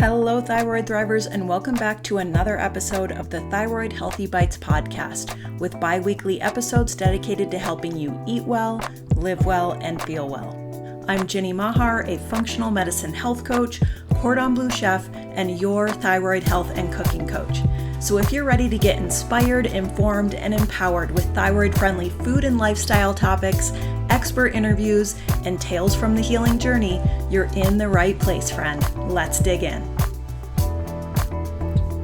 Hello, Thyroid Thrivers, and welcome back to another episode of the Thyroid-Healthy Bites Podcast, with bi-weekly episodes dedicated to helping you eat well, live well, and feel well. I'm Jenny Mahar, a functional medicine health coach, cordon bleu chef, and your thyroid health and cooking coach. So if you're ready to get inspired, informed, and empowered with thyroid-friendly food and lifestyle topics, expert interviews, and tales from the healing journey, you're in the right place, friend. Let's dig in.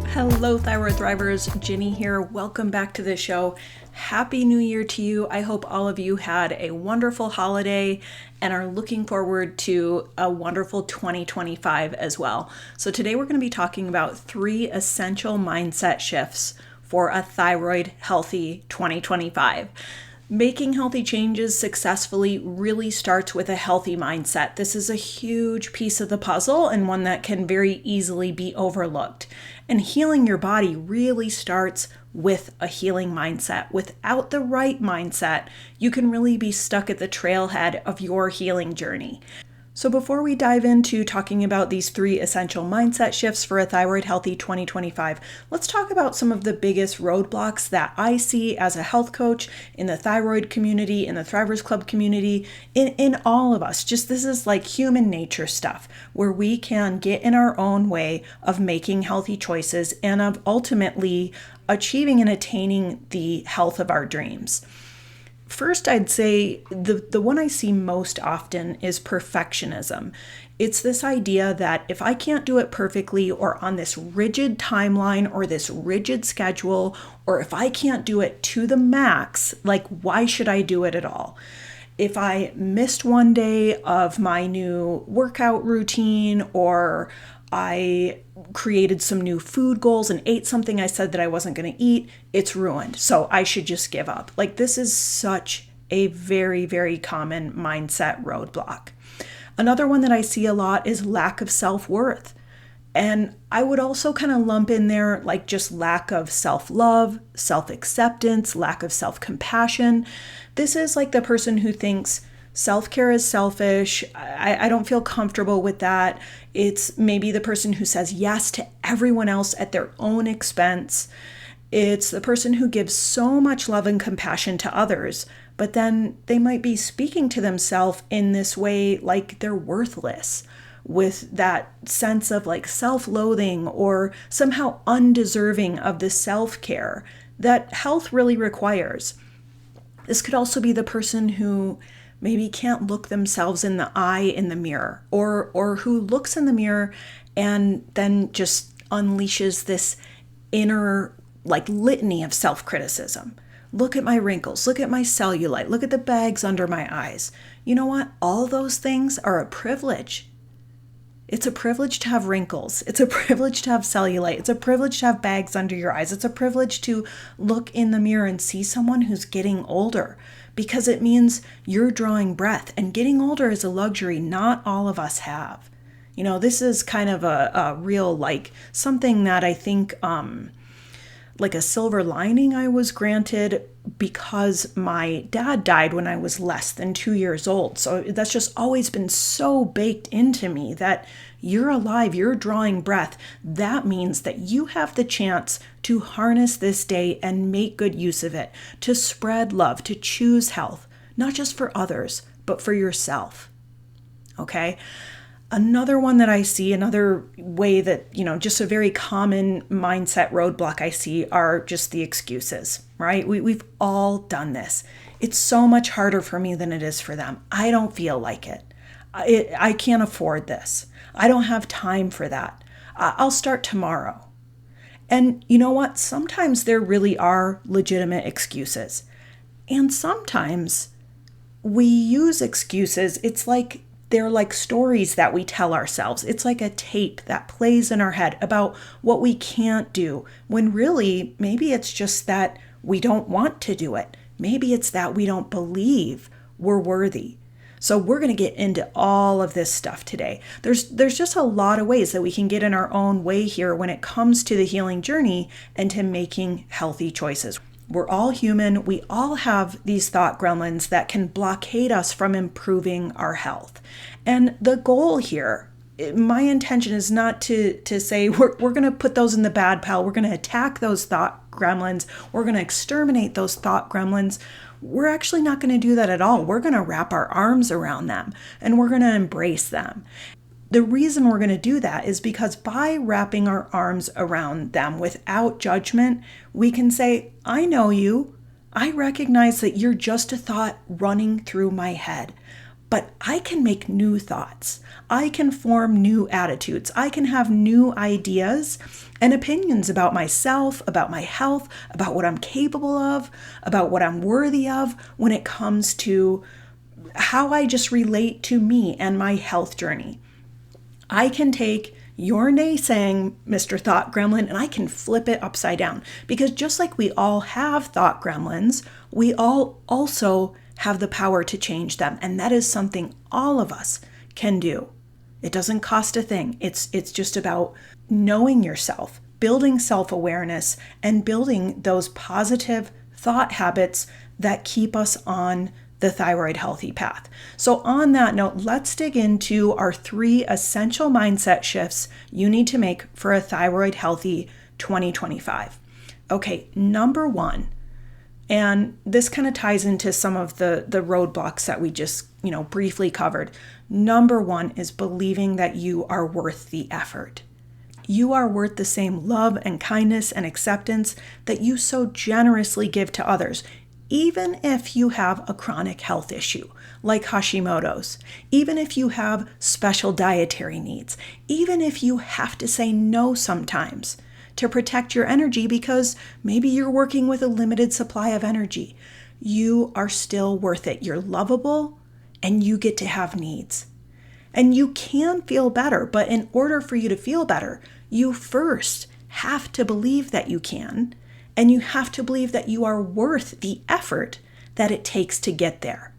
Hello, Thyroid Thrivers. Ginny here. Welcome back to the show. Happy New Year to you. I hope all of you had a wonderful holiday and are looking forward to a wonderful 2025 as well. So today we're going to be talking about 3 essential mindset shifts for a thyroid healthy 2025. Making healthy changes successfully really starts with a healthy mindset. This is a huge piece of the puzzle and one that can very easily be overlooked. And healing your body really starts with a healing mindset. Without the right mindset, you can really be stuck at the trailhead of your healing journey. So before we dive into talking about these 3 essential mindset shifts for a thyroid healthy 2025, let's talk about some of the biggest roadblocks that I see as a health coach in the thyroid community, in the Thrivers Club community, in all of us. Just this is like human nature stuff where we can get in our own way of making healthy choices and of ultimately achieving and attaining the health of our dreams. First, I'd say the one I see most often is perfectionism. It's this idea that if I can't do it perfectly or on this rigid timeline or this rigid schedule, or if I can't do it to the max, like why should I do it at all? If I missed one day of my new workout routine, or I created some new food goals and ate something I said that I wasn't going to eat, it's ruined. So I should just give up. Like this is such a very, very common mindset roadblock. Another one that I see a lot is lack of self-worth. And I would also kind of lump in there like just lack of self-love, self-acceptance, lack of self-compassion. This is like the person who thinks self-care is selfish. I don't feel comfortable with that. It's maybe the person who says yes to everyone else at their own expense. It's the person who gives so much love and compassion to others, but then they might be speaking to themselves in this way like they're worthless, with that sense of like self-loathing or somehow undeserving of the self-care that health really requires. This could also be the person who maybe can't look themselves in the eye in the mirror, or who looks in the mirror and then just unleashes this inner like litany of self-criticism. Look at my wrinkles, look at my cellulite, look at the bags under my eyes. You know what? All those things are a privilege. It's a privilege to have wrinkles. It's a privilege to have cellulite. It's a privilege to have bags under your eyes. It's a privilege to look in the mirror and see someone who's getting older, because it means you're drawing breath, and getting older is a luxury not all of us have. You know, this is kind of a real like something that I think like a silver lining I was granted because my dad died when I was less than 2 years old. So that's just always been so baked into me that you're alive, you're drawing breath. That means that you have the chance to harness this day and make good use of it, to spread love, to choose health, not just for others, but for yourself. Okay? Another one that I see, another way that, just a very common mindset roadblock I see are just the excuses, right? We've all done this. It's so much harder for me than it is for them. I don't feel like it. I can't afford this. I don't have time for that. I'll start tomorrow. And you know what? Sometimes there really are legitimate excuses. And sometimes we use excuses. They're like stories that we tell ourselves. It's like a tape that plays in our head about what we can't do, when really, maybe it's just that we don't want to do it. Maybe it's that we don't believe we're worthy. So we're going to get into all of this stuff today. There's just a lot of ways that we can get in our own way here when it comes to the healing journey and to making healthy choices. We're all human. We all have these thought gremlins that can blockade us from improving our health. And the goal here my intention is not to say we're going to put those in the bad pile. We're going to attack those thought gremlins. We're going to exterminate those thought gremlins. We're actually not going to do that at all. We're going to wrap our arms around them and we're going to embrace them. The reason we're going to do that is because by wrapping our arms around them without judgment, we can say, I know you. I recognize that you're just a thought running through my head, but I can make new thoughts. I can form new attitudes. I can have new ideas and opinions about myself, about my health, about what I'm capable of, about what I'm worthy of when it comes to how I just relate to me and my health journey. I can take your naysaying, Mr. Thought Gremlin, and I can flip it upside down. Because just like we all have thought gremlins, we all also have the power to change them. And that is something all of us can do. It doesn't cost a thing. It's just about knowing yourself, building self-awareness, and building those positive thought habits that keep us on the thyroid healthy path. So on that note, let's dig into our 3 essential mindset shifts you need to make for a thyroid healthy 2025. Okay, number 1, and this kind of ties into some of the roadblocks that we just, briefly covered. Number 1 is believing that you are worth the effort. You are worth the same love and kindness and acceptance that you so generously give to others. Even if you have a chronic health issue like Hashimoto's, even if you have special dietary needs, even if you have to say no sometimes to protect your energy because maybe you're working with a limited supply of energy, you are still worth it. You're lovable and you get to have needs. And you can feel better, but in order for you to feel better, you first have to believe that you can. And you have to believe that you are worth the effort that it takes to get there,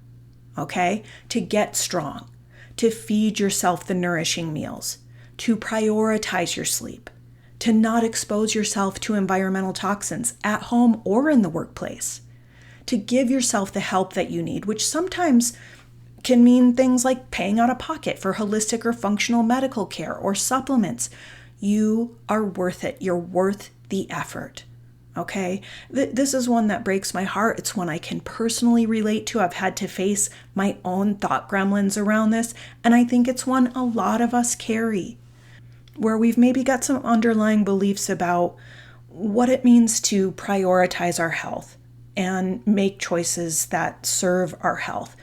okay? To get strong, to feed yourself the nourishing meals, to prioritize your sleep, to not expose yourself to environmental toxins at home or in the workplace, to give yourself the help that you need, which sometimes can mean things like paying out of pocket for holistic or functional medical care or supplements. You are worth it. You're worth the effort. Okay, this is one that breaks my heart. It's one I can personally relate to. I've had to face my own thought gremlins around this, and I think it's one a lot of us carry, where we've maybe got some underlying beliefs about what it means to prioritize our health and make choices that serve our health.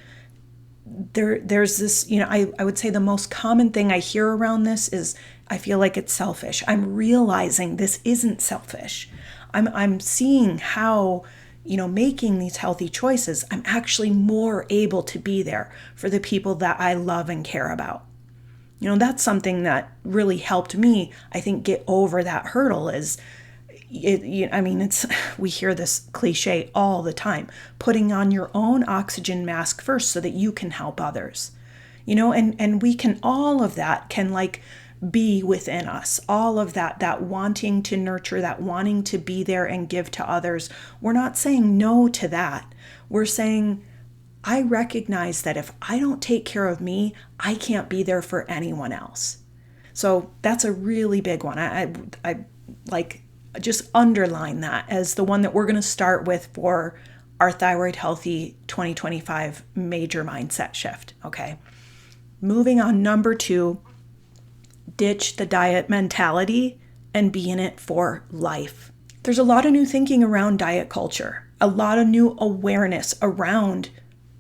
There's this, I would say the most common thing I hear around this is I feel like it's selfish. I'm realizing this isn't selfish. I'm seeing how, making these healthy choices, I'm actually more able to be there for the people that I love and care about. That's something that really helped me, I think, get over that hurdle is, we hear this cliche all the time, putting on your own oxygen mask first so that you can help others, and we can, all of that can be within us, all of that wanting to nurture, that wanting to be there and give to others. We're not saying no to that. We're saying, I recognize that if I don't take care of me, I can't be there for anyone else. So that's a really big one. I just underline that as the one that we're going to start with for our Thyroid Healthy 2025 major mindset shift. Okay. Moving on, number 2, ditch the diet mentality and be in it for life. There's a lot of new thinking around diet culture, a lot of new awareness around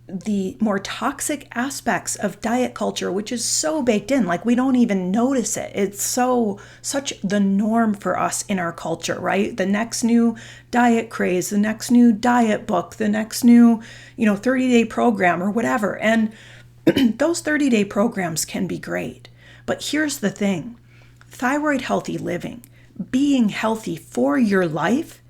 the more toxic aspects of diet culture, which is so baked in, we don't even notice it. It's such the norm for us in our culture, right? The next new diet craze, the next new diet book, the next new, 30-day program or whatever. And those 30-day programs can be great. But here's the thing, thyroid healthy living, being healthy for your life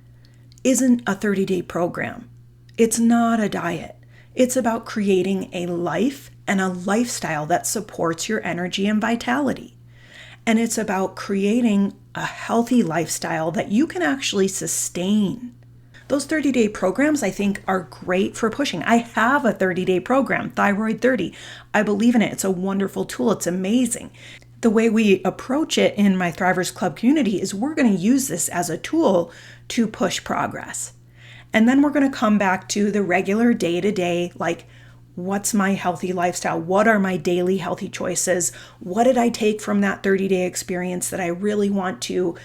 isn't a 30-day program. It's not a diet. It's about creating a life and a lifestyle that supports your energy and vitality. And it's about creating a healthy lifestyle that you can actually sustain. Those 30-day programs, I think, are great for pushing. I have a 30-day program, Thyroid 30. I believe in it. It's a wonderful tool. It's amazing. the way we approach it in my Thrivers Club community is we're going to use this as a tool to push progress. And then we're going to come back to the regular day-to-day, like, what's my healthy lifestyle? What are my daily healthy choices? What did I take from that 30-day experience that I really want to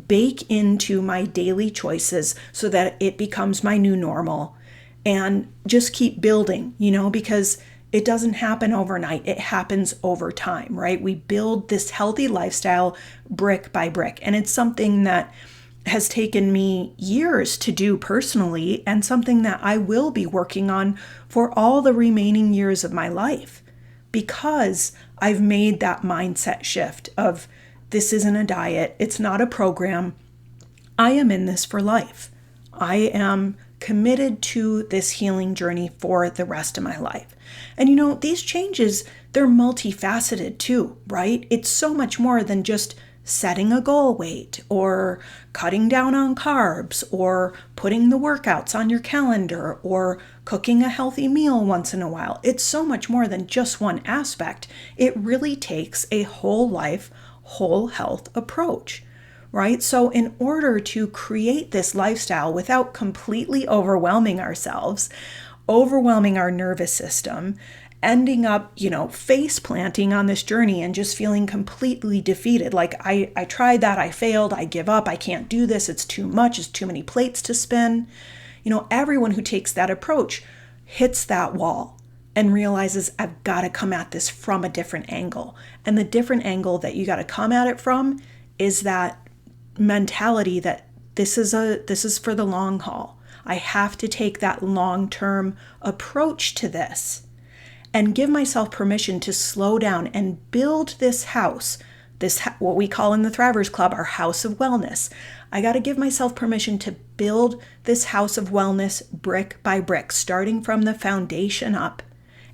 bake into my daily choices so that it becomes my new normal? And just keep building, because it doesn't happen overnight. It happens over time, right? We build this healthy lifestyle brick by brick. And it's something that has taken me years to do personally, and something that I will be working on for all the remaining years of my life, because I've made that mindset shift of this isn't a diet. It's not a program. I am in this for life. I am committed to this healing journey for the rest of my life. And these changes, they're multifaceted too, right? It's so much more than just setting a goal weight or cutting down on carbs or putting the workouts on your calendar or cooking a healthy meal once in a while. It's so much more than just one aspect. It really takes a whole life, whole health approach, right? So in order to create this lifestyle without completely overwhelming ourselves, overwhelming our nervous system, ending up, face planting on this journey and just feeling completely defeated. Like, I tried that, I failed, I give up, I can't do this, it's too much, it's too many plates to spin. Everyone who takes that approach hits that wall and realizes I've got to come at this from a different angle. And the different angle that you got to come at it from is that mentality that this is for the long haul. I have to take that long-term approach to this and give myself permission to slow down and build this house, what we call in the Thrivers Club, our house of wellness. I got to give myself permission to build this house of wellness brick by brick, starting from the foundation up.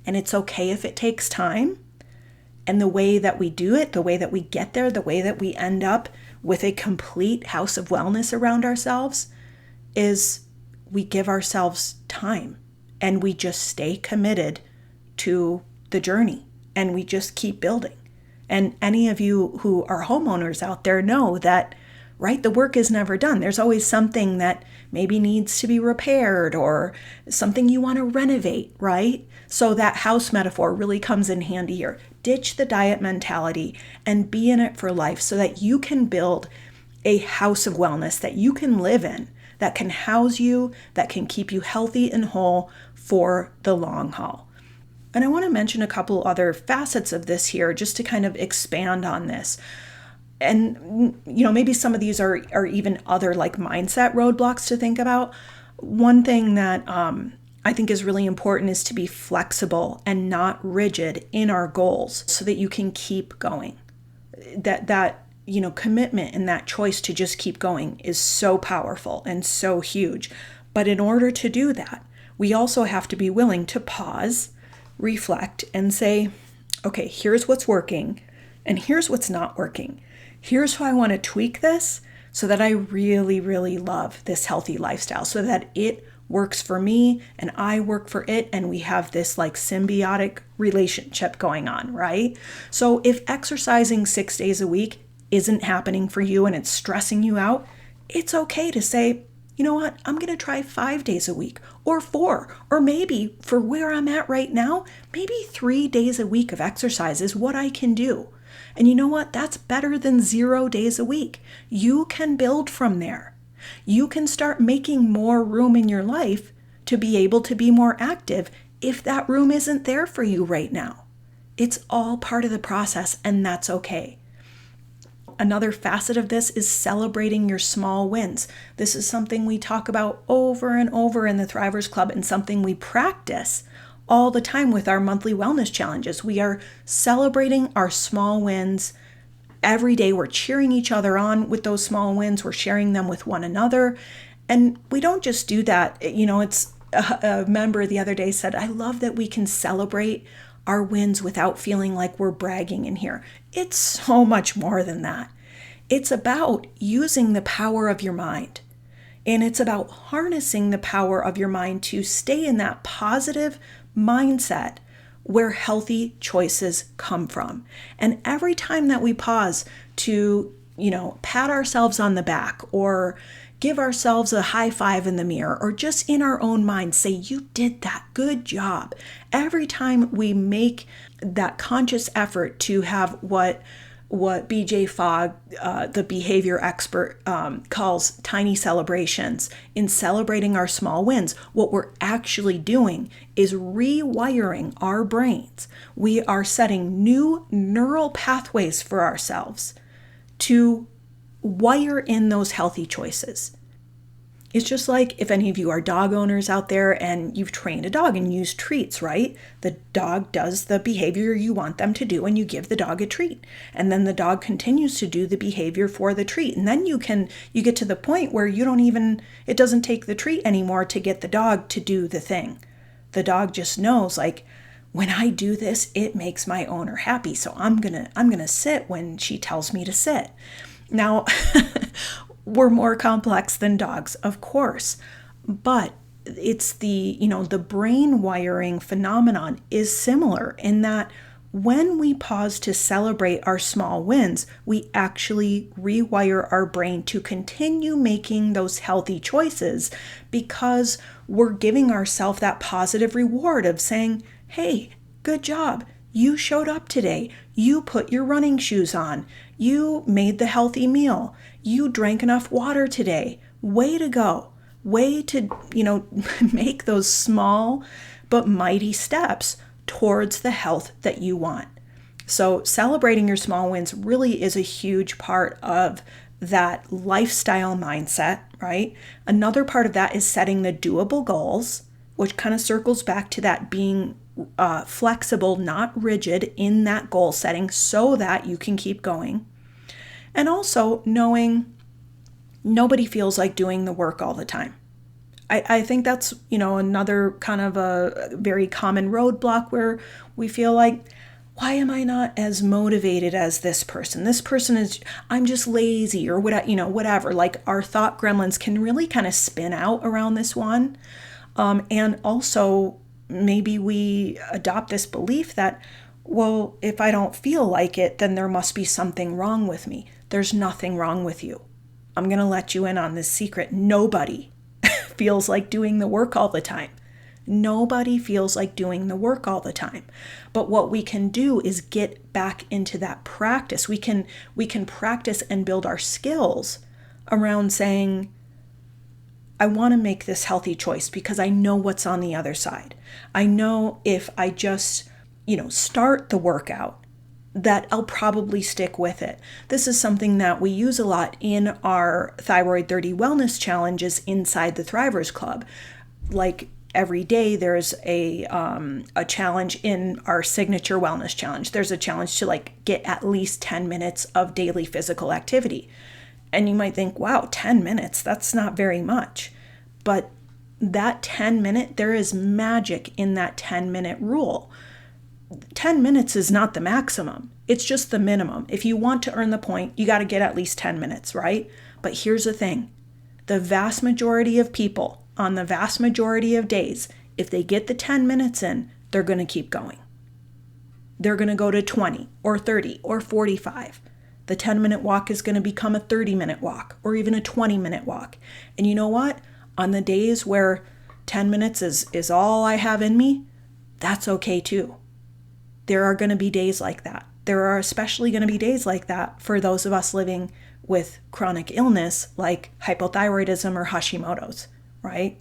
And it's okay if it takes time. And the way that we do it, the way that we get there, the way that we end up with a complete house of wellness around ourselves is we give ourselves time and we just stay committed to the journey and we just keep building. And any of you who are homeowners out there know that, right, the work is never done. There's always something that maybe needs to be repaired or something you want to renovate, right? So that house metaphor really comes in handy here. Ditch the diet mentality and be in it for life so that you can build a house of wellness that you can live in, that can house you, that can keep you healthy and whole for the long haul. And I want to mention a couple other facets of this here just to kind of expand on this. And, maybe some of these are even other like mindset roadblocks to think about. One thing that I think is really important is to be flexible and not rigid in our goals so that you can keep going. That commitment and that choice to just keep going is so powerful and so huge. But in order to do that, we also have to be willing to pause, reflect, and say, okay, here's what's working and here's what's not working. Here's how I want to tweak this so that I really, really love this healthy lifestyle, so that it works for me and I work for it, and we have this like symbiotic relationship going on, right? So if exercising 6 days a week isn't happening for you and it's stressing you out, it's okay to say, you know what, I'm going to try 5 days a week or 4, or maybe for where I'm at right now, maybe 3 days a week of exercise is what I can do. And you know what? That's better than 0 days a week. You can build from there. You can start making more room in your life to be able to be more active if that room isn't there for you right now. It's all part of the process, and that's okay. Another facet of this is celebrating your small wins. This is something we talk about over and over in the Thrivers Club, and something we practice all the time with our monthly wellness challenges. We are celebrating our small wins every day. We're cheering each other on with those small wins. We're sharing them with one another. And we don't just do that. It's a member the other day said, I love that we can celebrate our wins without feeling like we're bragging in here. It's so much more than that. It's about using the power of your mind. And it's about harnessing the power of your mind to stay in that positive mindset where healthy choices come from. And every time that we pause to, pat ourselves on the back or give ourselves a high five in the mirror, or just in our own mind say, you did that, good job. Every time we make that conscious effort to have what BJ Fogg, the behavior expert, calls tiny celebrations, in celebrating our small wins, what we're actually doing is rewiring our brains. We are setting new neural pathways for ourselves to wire in those healthy choices. It's just like if any of you are dog owners out there and you've trained a dog and used treats, right? The dog does the behavior you want them to do and you give the dog a treat. And then the dog continues to do the behavior for the treat. And then you get to the point where it doesn't take the treat anymore to get the dog to do the thing. The dog just knows, like, when I do this, it makes my owner happy. So I'm gonna sit when she tells me to sit. Now, we're more complex than dogs, of course, but it's the brain wiring phenomenon is similar in that when we pause to celebrate our small wins, we actually rewire our brain to continue making those healthy choices because we're giving ourselves that positive reward of saying, hey, good job. You showed up today. You put your running shoes on. You made the healthy meal. You drank enough water today. Way to go. Way to, make those small but mighty steps towards the health that you want. So celebrating your small wins really is a huge part of that lifestyle mindset, right? Another part of that is setting the doable goals, which kind of circles back to that being flexible, not rigid in that goal setting so that you can keep going. And also knowing nobody feels like doing the work all the time. I think that's, another kind of a very common roadblock where we feel like, why am I not as motivated as this person? This person is, I'm just lazy or whatever. Like our thought gremlins can really kind of spin out around this one. And also maybe we adopt this belief that, well, if I don't feel like it, then there must be something wrong with me. There's nothing wrong with you. I'm going to let you in on this secret. Nobody feels like doing the work all the time. Nobody feels like doing the work all the time. But what we can do is get back into that practice. We can practice and build our skills around saying, I want to make this healthy choice because I know what's on the other side. I know if I just, start the workout, that I'll probably stick with it. This is something that we use a lot in our Thyroid-30 wellness challenges inside the Thrivers Club. Like every day there's a challenge in our signature wellness challenge. There's a challenge to get at least 10 minutes of daily physical activity. And you might think, wow, 10 minutes, that's not very much. But that 10-minute, there is magic in that 10-minute rule. 10 minutes is not the maximum. It's just the minimum. If you want to earn the point, you got to get at least 10 minutes, right? But here's the thing. The vast majority of people on the vast majority of days, if they get the 10 minutes in, they're going to keep going. They're going to go to 20 or 30 or 45. The 10-minute walk is going to become a 30-minute walk or even a 20-minute walk. And you know what? On the days where 10 minutes is all I have in me, that's okay too. There are going to be days like that. There are especially going to be days like that for those of us living with chronic illness like hypothyroidism or Hashimoto's, right?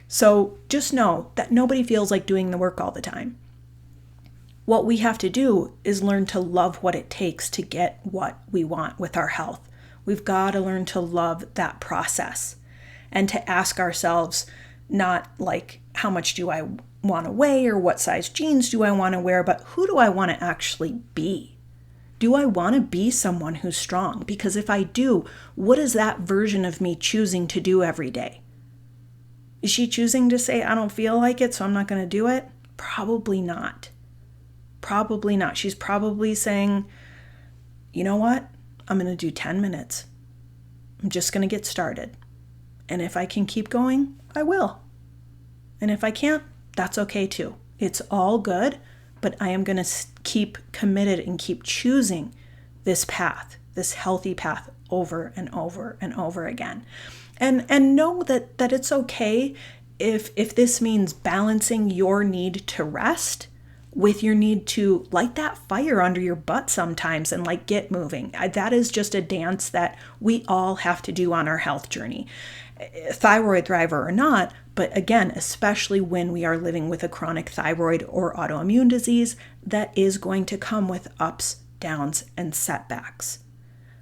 So just know that nobody feels like doing the work all the time. What we have to do is learn to love what it takes to get what we want with our health. We've got to learn to love that process and to ask ourselves, not like, how much do I want to weigh or what size jeans do I want to wear, but who do I want to actually be? Do I want to be someone who's strong? Because if I do, what is that version of me choosing to do every day? Is she choosing to say, I don't feel like it, so I'm not going to do it? Probably not. Probably not. She's probably saying, you know what? I'm going to do 10 minutes. I'm just going to get started. And if I can keep going, I will. And if I can't, that's okay too. It's all good, but I am going to keep committed and keep choosing this path, this healthy path over and over and over again. And know that it's okay if this means balancing your need to rest with your need to light that fire under your butt sometimes and like get moving. That is just a dance that we all have to do on our health journey, thyroid thriver or not. But again, especially when we are living with a chronic thyroid or autoimmune disease, that is going to come with ups, downs, and setbacks.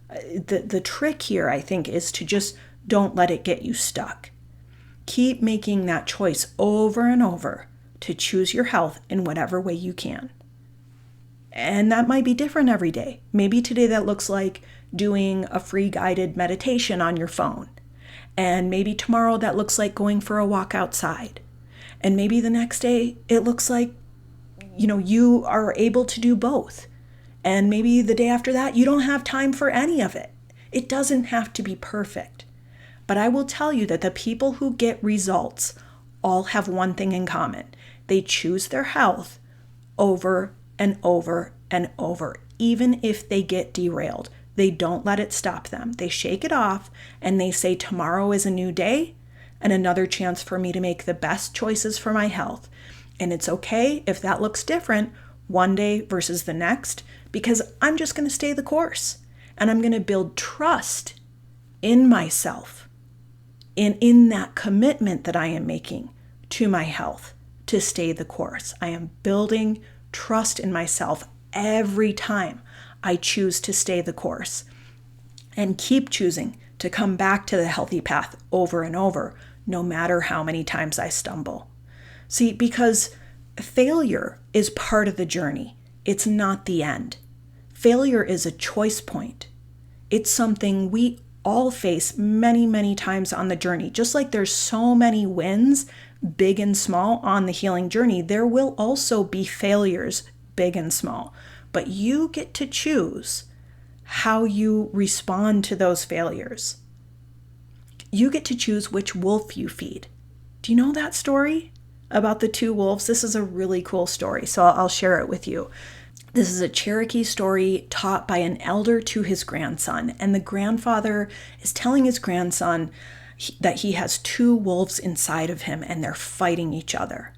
The trick here, I think, is to just don't let it get you stuck. Keep making that choice over and over to choose your health in whatever way you can. And that might be different every day. Maybe today that looks like doing a free guided meditation on your phone. And maybe tomorrow that looks like going for a walk outside. And maybe the next day it looks like, you are able to do both. And maybe the day after that, you don't have time for any of it. It doesn't have to be perfect. But I will tell you that the people who get results all have one thing in common. They choose their health over and over and over, even if they get derailed. They don't let it stop them. They shake it off and they say, tomorrow is a new day and another chance for me to make the best choices for my health. And it's okay if that looks different one day versus the next, because I'm just going to stay the course and I'm going to build trust in myself and in that commitment that I am making to my health to stay the course. I am building trust in myself every time I choose to stay the course and keep choosing to come back to the healthy path over and over, no matter how many times I stumble. See, because failure is part of the journey. It's not the end. Failure is a choice point. It's something we all face many, many times on the journey. Just like there's so many wins, big and small, on the healing journey, there will also be failures, big and small. But you get to choose how you respond to those failures. You get to choose which wolf you feed. Do you know that story about the two wolves? This is a really cool story, so I'll share it with you. This is a Cherokee story taught by an elder to his grandson, and the grandfather is telling his grandson that he has two wolves inside of him and they're fighting each other.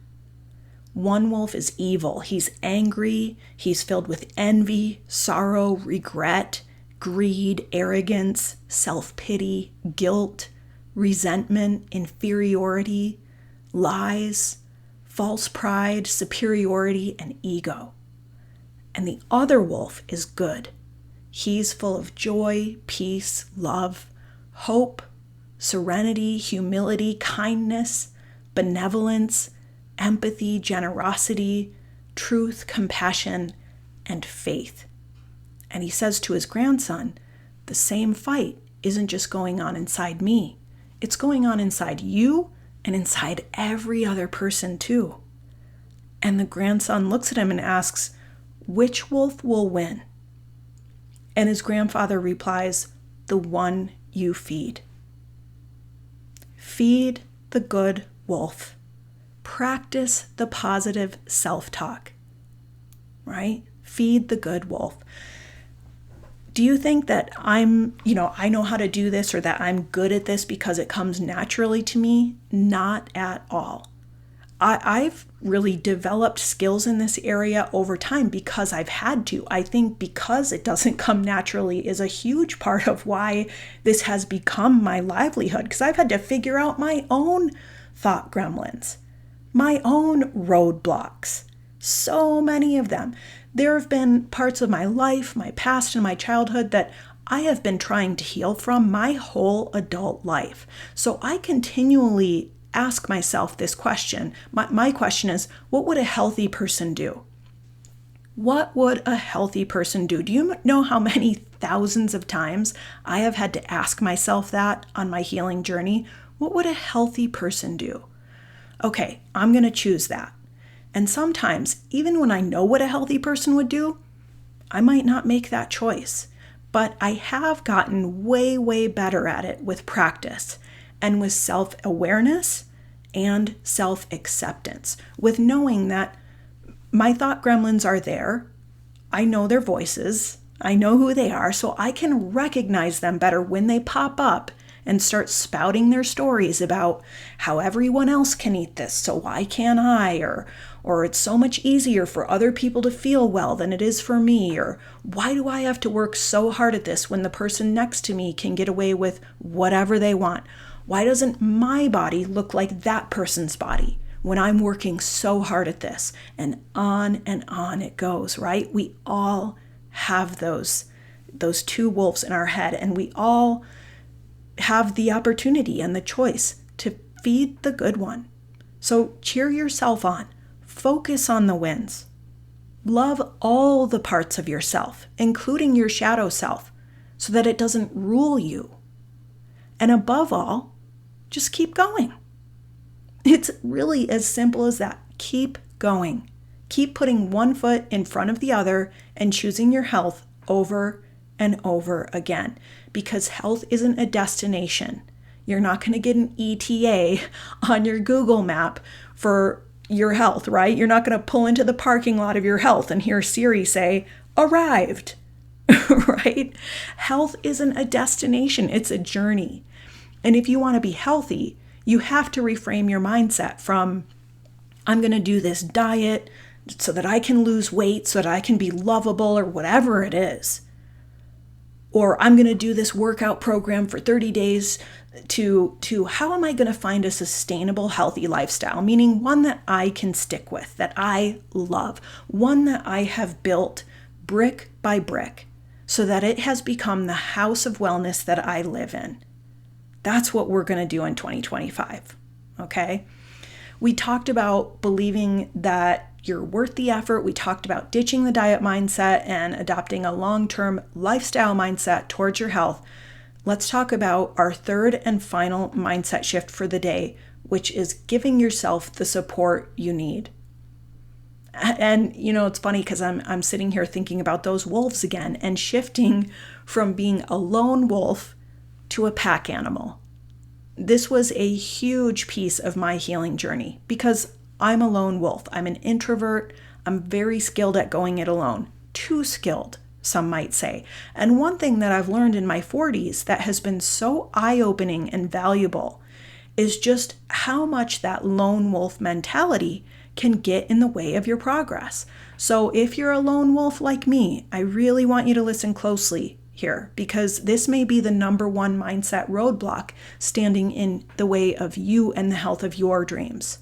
One wolf is evil. He's angry. He's filled with envy, sorrow, regret, greed, arrogance, self-pity, guilt, resentment, inferiority, lies, false pride, superiority, and ego. And the other wolf is good. He's full of joy, peace, love, hope, serenity, humility, kindness, benevolence, empathy, generosity, truth, compassion, and faith. And he says to his grandson, the same fight isn't just going on inside me. It's going on inside you and inside every other person too. And the grandson looks at him and asks, which wolf will win? And his grandfather replies, the one you feed. Feed the good wolf. Practice the positive self-talk, right? Feed the good wolf. Do you think that I know how to do this or that I'm good at this because it comes naturally to me? Not at all. I've really developed skills in this area over time because I've had to. I think because it doesn't come naturally is a huge part of why this has become my livelihood, because I've had to figure out my own thought gremlins, my own roadblocks, so many of them. There have been parts of my life, my past and my childhood that I have been trying to heal from my whole adult life. So I continually ask myself this question. My question is, what would a healthy person do? What would a healthy person do? Do you know how many thousands of times I have had to ask myself that on my healing journey? What would a healthy person do? Okay, I'm going to choose that. And sometimes, even when I know what a healthy person would do, I might not make that choice. But I have gotten way, way better at it with practice and with self-awareness and self-acceptance, with knowing that My thought gremlins are there. I know their voices. I know who they are, so I can recognize them better when they pop up and start spouting their stories about how everyone else can eat this, so why can't I? Or it's so much easier for other people to feel well than it is for me, or why do I have to work so hard at this when the person next to me can get away with whatever they want? Why doesn't my body look like that person's body when I'm working so hard at this? And on it goes, right? We all have those two wolves in our head, and we all have the opportunity and the choice to feed the good one. So cheer yourself on. Focus on the wins. Love all the parts of yourself, including your shadow self, so that it doesn't rule you. And above all, just keep going. It's really as simple as that. Keep going. Keep putting one foot in front of the other and choosing your health over and over again, because health isn't a destination. You're not going to get an ETA on your Google map for your health, right? You're not going to pull into the parking lot of your health and hear Siri say, arrived, right? Health isn't a destination, it's a journey. And if you want to be healthy, you have to reframe your mindset from, I'm going to do this diet so that I can lose weight, so that I can be lovable, or whatever it is. Or I'm going to do this workout program for 30 days to how am I going to find a sustainable, healthy lifestyle? Meaning one that I can stick with, that I love, one that I have built brick by brick so that it has become the house of wellness that I live in. That's what we're going to do in 2025, okay? We talked about believing that you're worth the effort. We talked about ditching the diet mindset and adopting a long-term lifestyle mindset towards your health. Let's talk about our third and final mindset shift for the day, which is giving yourself the support you need. And it's funny because I'm sitting here thinking about those wolves again and shifting from being a lone wolf to a pack animal. This was a huge piece of my healing journey because I'm a lone wolf. I'm an introvert. I'm very skilled at going it alone. Too skilled, some might say. And one thing that I've learned in my 40s that has been so eye-opening and valuable is just how much that lone wolf mentality can get in the way of your progress. So if you're a lone wolf like me, I really want you to listen closely here, because this may be the number one mindset roadblock standing in the way of you and the health of your dreams.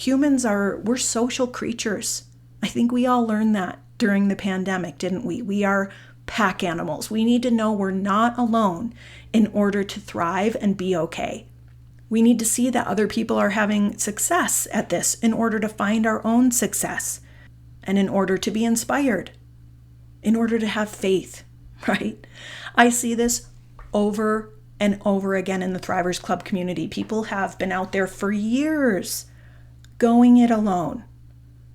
We're social creatures. I think we all learned that during the pandemic, didn't we? We are pack animals. We need to know we're not alone in order to thrive and be okay. We need to see that other people are having success at this in order to find our own success and in order to be inspired, in order to have faith, right? I see this over and over again in the Thrivers Club community. People have been out there for years going it alone,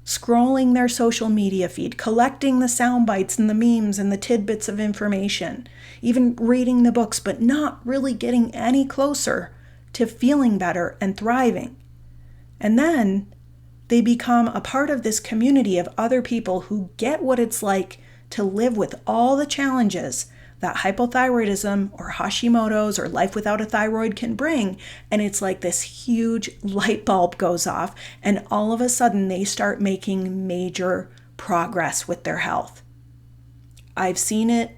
scrolling their social media feed, collecting the sound bites and the memes and the tidbits of information, even reading the books, but not really getting any closer to feeling better and thriving. And then they become a part of this community of other people who get what it's like to live with all the challenges that hypothyroidism or Hashimoto's or life without a thyroid can bring. And it's like this huge light bulb goes off, and all of a sudden they start making major progress with their health. I've seen it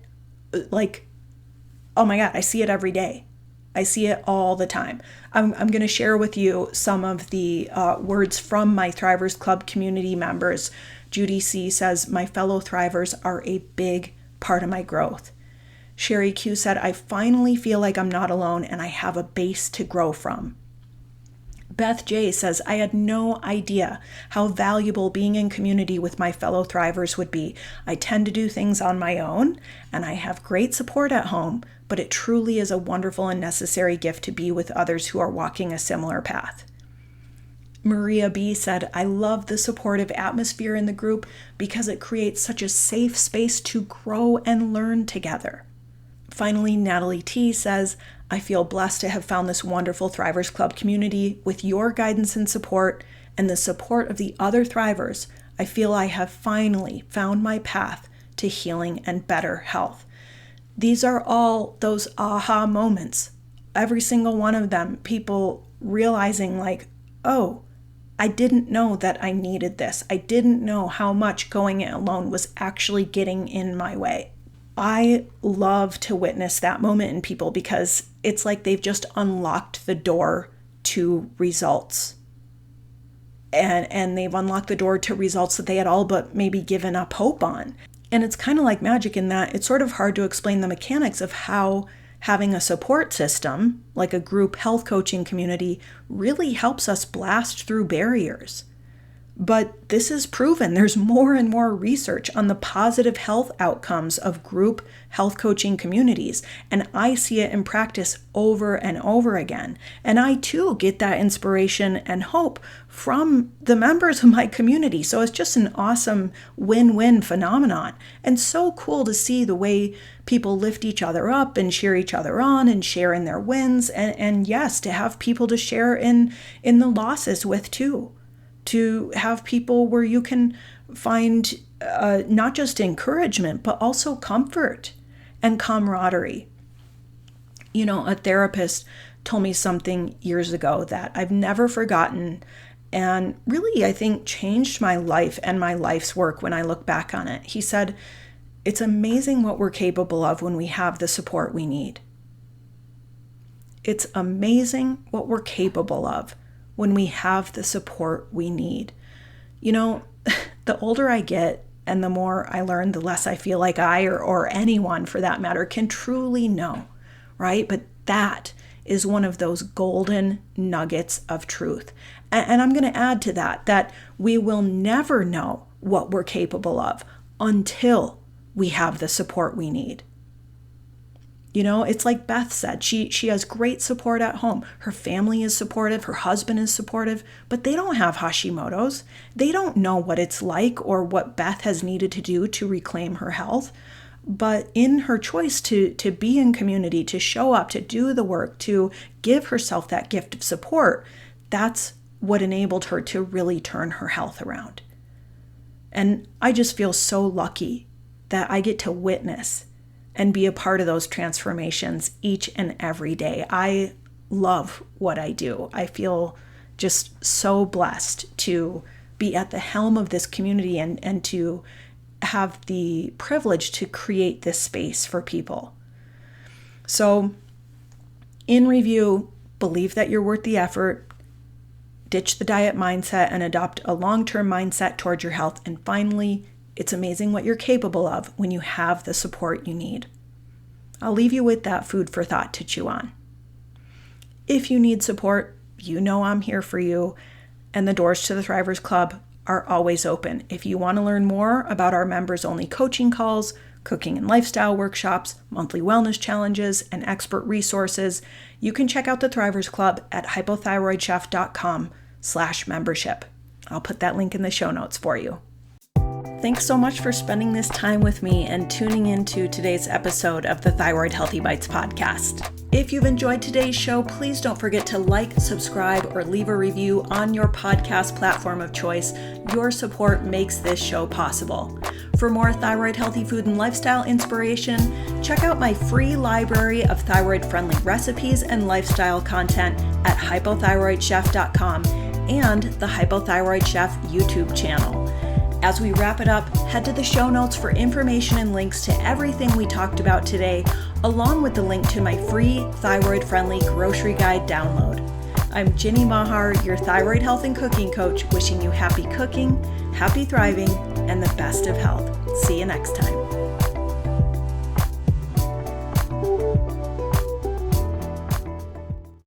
oh my God, I see it every day. I see it all the time. I'm going to share with you some of the words from my Thrivers Club community members. Judy C. says, my fellow Thrivers are a big part of my growth. Sherry Q said, I finally feel like I'm not alone and I have a base to grow from. Beth J says, I had no idea how valuable being in community with my fellow Thrivers would be. I tend to do things on my own and I have great support at home, but it truly is a wonderful and necessary gift to be with others who are walking a similar path. Maria B said, I love the supportive atmosphere in the group because it creates such a safe space to grow and learn together. Finally, Natalie T says, I feel blessed to have found this wonderful Thrivers Club community with your guidance and support and the support of the other Thrivers. I feel I have finally found my path to healing and better health. These are all those aha moments. Every single one of them, people realizing like, oh, I didn't know that I needed this. I didn't know how much going it alone was actually getting in my way. I love to witness that moment in people because it's like they've just unlocked the door to results. And they've unlocked the door to results that they had all but maybe given up hope on. And it's kind of like magic in that it's sort of hard to explain the mechanics of how having a support system, like a group health coaching community, really helps us blast through barriers. But this is proven. There's more and more research on the positive health outcomes of group health coaching communities. And I see it in practice over and over again. And I too get that inspiration and hope from the members of my community. So it's just an awesome win-win phenomenon. And so cool to see the way people lift each other up and cheer each other on and share in their wins. And yes, to have people to share in the losses with too. To have people where you can find not just encouragement, but also comfort and camaraderie. You know, a therapist told me something years ago that I've never forgotten and really, I think, changed my life and my life's work when I look back on it. He said, "It's amazing what we're capable of when we have the support we need." It's amazing what we're capable of when we have the support we need. You know, the older I get and the more I learn, the less I feel like I or anyone for that matter can truly know, right? But that is one of those golden nuggets of truth. And I'm going to add to that we will never know what we're capable of until we have the support we need. You know, it's like Beth said, she has great support at home. Her family is supportive, her husband is supportive, but they don't have Hashimoto's. They don't know what it's like or what Beth has needed to do to reclaim her health. But in her choice to be in community, to show up, to do the work, to give herself that gift of support, that's what enabled her to really turn her health around. And I just feel so lucky that I get to witness and be a part of those transformations each and every day. I love what I do. I feel just so blessed to be at the helm of this community and to have the privilege to create this space for people. So, in review, believe that you're worth the effort, ditch the diet mindset and adopt a long-term mindset towards your health, and finally, it's amazing what you're capable of when you have the support you need. I'll leave you with that food for thought to chew on. If you need support, you know I'm here for you, and the doors to the Thrivers Club are always open. If you want to learn more about our members-only coaching calls, cooking and lifestyle workshops, monthly wellness challenges, and expert resources, you can check out the Thrivers Club at hypothyroidchef.com/membership. I'll put that link in the show notes for you. Thanks so much for spending this time with me and tuning into today's episode of the Thyroid-Healthy Bites Podcast. If you've enjoyed today's show, please don't forget to like, subscribe, or leave a review on your podcast platform of choice. Your support makes this show possible. For more thyroid-healthy food and lifestyle inspiration, check out my free library of thyroid-friendly recipes and lifestyle content at hypothyroidchef.com and the Hypothyroid Chef YouTube channel. As we wrap it up, head to the show notes for information and links to everything we talked about today, along with the link to my free thyroid-friendly grocery guide download. I'm Ginny Mahar, your thyroid health and cooking coach, wishing you happy cooking, happy thriving, and the best of health. See you next time.